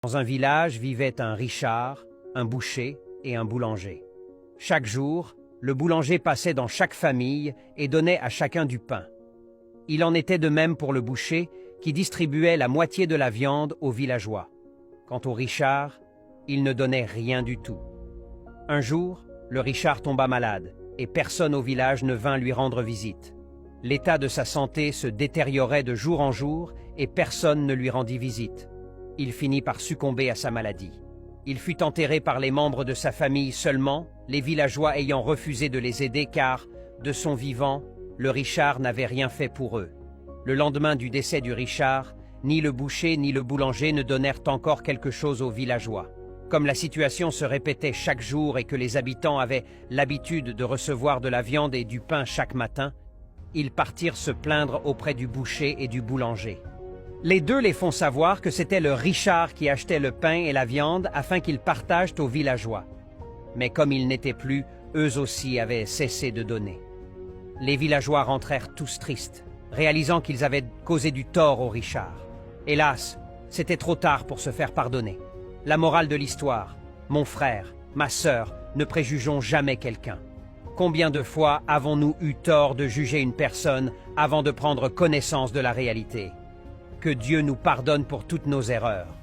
Dans un village vivaient un Richard, un boucher et un boulanger. Chaque jour, le boulanger passait dans chaque famille et donnait à chacun du pain. Il en était de même pour le boucher qui distribuait la moitié de la viande aux villageois. Quant au Richard, il ne donnait rien du tout. Un jour, le Richard tomba malade et personne au village ne vint lui rendre visite. L'état de sa santé se détériorait de jour en jour et personne ne lui rendit visite. Il finit par succomber à sa maladie. Il fut enterré par les membres de sa famille seulement, les villageois ayant refusé de les aider car, de son vivant, le Richard n'avait rien fait pour eux. Le lendemain du décès du Richard, ni le boucher ni le boulanger ne donnèrent encore quelque chose aux villageois. Comme la situation se répétait chaque jour et que les habitants avaient l'habitude de recevoir de la viande et du pain chaque matin, ils partirent se plaindre auprès du boucher et du boulanger. Les deux les font savoir que c'était le Richard qui achetait le pain et la viande afin qu'ils partagent aux villageois. Mais comme ils n'étaient plus, eux aussi avaient cessé de donner. Les villageois rentrèrent tous tristes, réalisant qu'ils avaient causé du tort au Richard. Hélas, c'était trop tard pour se faire pardonner. La morale de l'histoire, mon frère, ma sœur, ne préjugeons jamais quelqu'un. Combien de fois avons-nous eu tort de juger une personne avant de prendre connaissance de la réalité ? Que Dieu nous pardonne pour toutes nos erreurs.